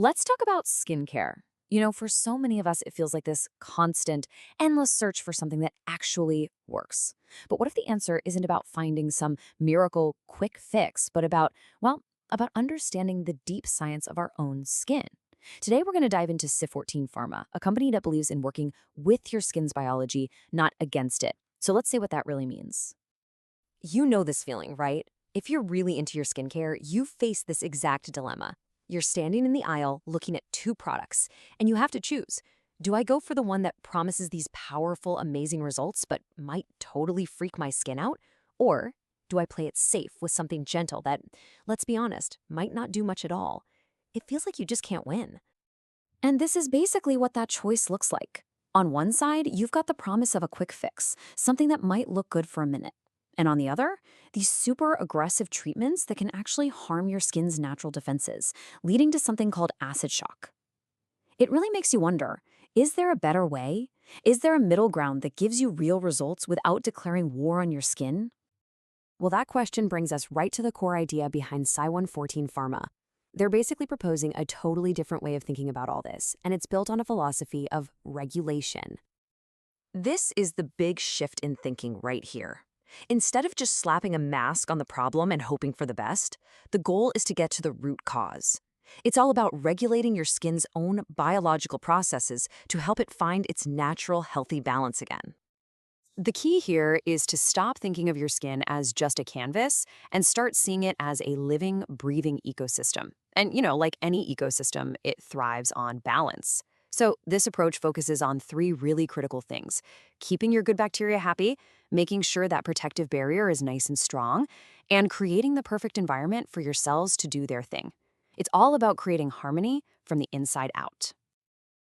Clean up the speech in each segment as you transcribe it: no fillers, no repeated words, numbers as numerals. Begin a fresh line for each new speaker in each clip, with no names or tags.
Let's talk about skincare. For so many of us, it feels like this constant, endless search for something that actually works. But what if the answer isn't about finding some miracle quick fix, but about understanding the deep science of our own skin? Today, we're going to dive into Si14 Pharma, a company that believes in working with your skin's biology, not against it. So let's say what that really means.
You know this feeling, right? If you're really into your skincare, you face this exact dilemma. You're standing in the aisle looking at two products, and you have to choose. Do I go for the one that promises these powerful, amazing results but might totally freak my skin out? Or do I play it safe with something gentle that, let's be honest, might not do much at all? It feels like you just can't win.
And this is basically what that choice looks like. On one side, you've got the promise of a quick fix, something that might look good for a minute. And on the other, these super aggressive treatments that can actually harm your skin's natural defenses, leading to something called acid shock. It really makes you wonder, is there a better way? Is there a middle ground that gives you real results without declaring war on your skin?
Well, that question brings us right to the core idea behind Si14 Pharma. They're basically proposing a totally different way of thinking about all this, and it's built on a philosophy of regulation. This is the big shift in thinking right here. Instead of just slapping a mask on the problem and hoping for the best, the goal is to get to the root cause. It's all about regulating your skin's own biological processes to help it find its natural, healthy balance again. The key here is to stop thinking of your skin as just a canvas and start seeing it as a living, breathing ecosystem. And, like any ecosystem, it thrives on balance. So this approach focuses on three really critical things: keeping your good bacteria happy, making sure that protective barrier is nice and strong, and creating the perfect environment for your cells to do their thing. It's all about creating harmony from the inside out.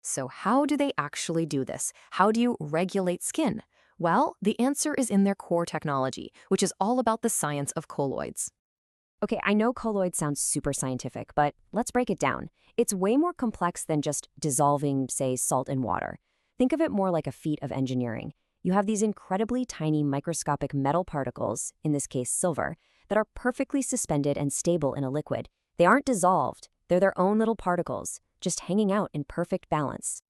So how do they actually do this? How do you regulate skin? Well, the answer is in their core technology, which is all about the science of colloids. Okay, I know colloids sounds super scientific, but let's break it down. It's way more complex than just dissolving, say, salt in water. Think of it more like a feat of engineering. You have these incredibly tiny microscopic metal particles, in this case silver, that are perfectly suspended and stable in a liquid. They aren't dissolved. They're their own little particles, just hanging out in perfect balance.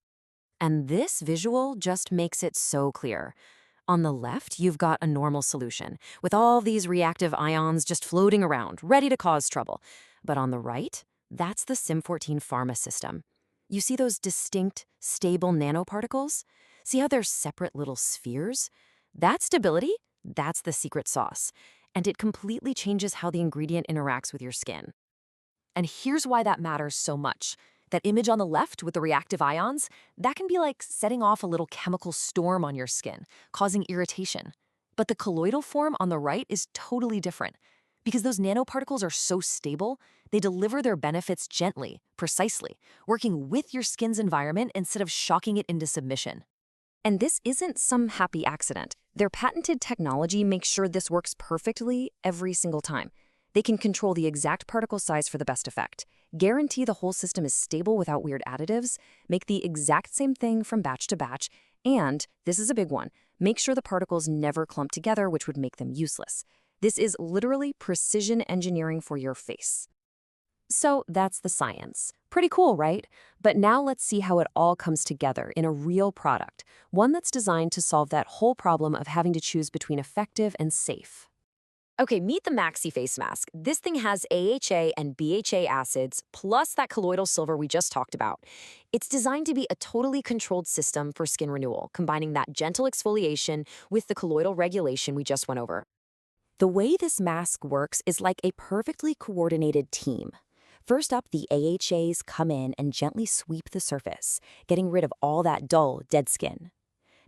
And this visual just makes it so clear. On the left, you've got a normal solution, with all these reactive ions just floating around, ready to cause trouble. But on the right, that's the Si14 Pharma system. You see those distinct, stable nanoparticles? See how they're separate little spheres? That stability, that's the secret sauce. And it completely changes how the ingredient interacts with your skin. And here's why that matters so much. That image on the left with the reactive ions, that can be like setting off a little chemical storm on your skin, causing irritation. But the colloidal form on the right is totally different. Because those nanoparticles are so stable, they deliver their benefits gently, precisely, working with your skin's environment instead of shocking it into submission. And this isn't some happy accident. Their patented technology makes sure this works perfectly every single time. They can control the exact particle size for the best effect, guarantee the whole system is stable without weird additives, make the exact same thing from batch to batch, and, this is a big one, make sure the particles never clump together, which would make them useless. This is literally precision engineering for your face. So that's the science. Pretty cool, right? But now let's see how it all comes together in a real product, one that's designed to solve that whole problem of having to choose between effective and safe. Okay, meet the Maxi Face Mask. This thing has AHA and BHA acids, plus that colloidal silver we just talked about. It's designed to be a totally controlled system for skin renewal, combining that gentle exfoliation with the colloidal regulation we just went over. The way this mask works is like a perfectly coordinated team. First up, the AHAs come in and gently sweep the surface, getting rid of all that dull, dead skin.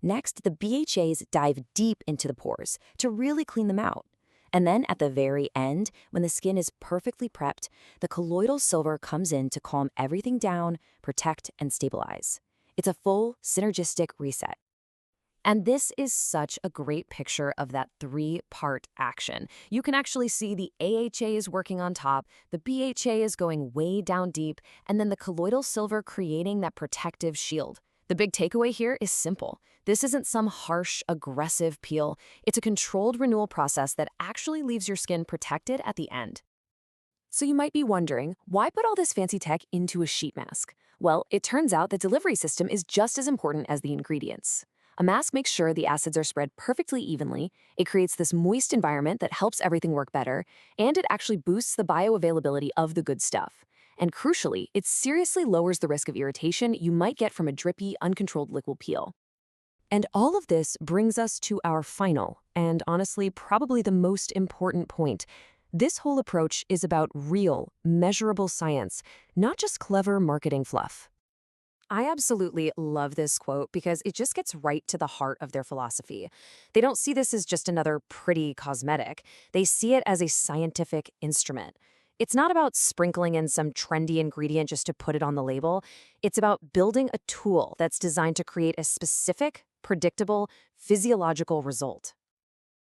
Next, the BHAs dive deep into the pores to really clean them out. And then at the very end, when the skin is perfectly prepped, the colloidal silver comes in to calm everything down, protect, and stabilize. It's a full, synergistic reset. And this is such a great picture of that three-part action. You can actually see the AHA is working on top, the BHA is going way down deep, and then the colloidal silver creating that protective shield. The big takeaway here is simple. This isn't some harsh, aggressive peel. It's a controlled renewal process that actually leaves your skin protected at the end. So you might be wondering, why put all this fancy tech into a sheet mask? Well, it turns out the delivery system is just as important as the ingredients. A mask makes sure the acids are spread perfectly evenly, it creates this moist environment that helps everything work better, and it actually boosts the bioavailability of the good stuff. And crucially, it seriously lowers the risk of irritation you might get from a drippy, uncontrolled liquid peel. And all of this brings us to our final, and honestly, probably the most important point. This whole approach is about real, measurable science, not just clever marketing fluff. I absolutely love this quote because it just gets right to the heart of their philosophy. They don't see this as just another pretty cosmetic. They see it as a scientific instrument. It's not about sprinkling in some trendy ingredient just to put it on the label. It's about building a tool that's designed to create a specific, predictable, physiological result.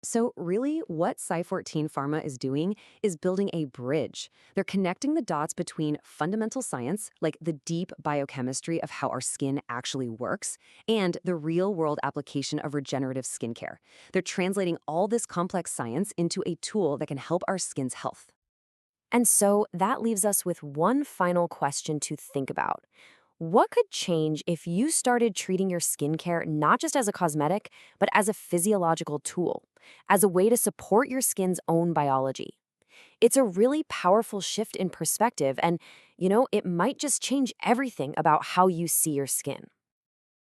So really, what Si14 Pharma is doing is building a bridge. They're connecting the dots between fundamental science, like the deep biochemistry of how our skin actually works, and the real-world application of regenerative skincare. They're translating all this complex science into a tool that can help our skin's health. And so that leaves us with one final question to think about. What could change if you started treating your skincare not just as a cosmetic, but as a physiological tool, as a way to support your skin's own biology? It's a really powerful shift in perspective, and, it might just change everything about how you see your skin.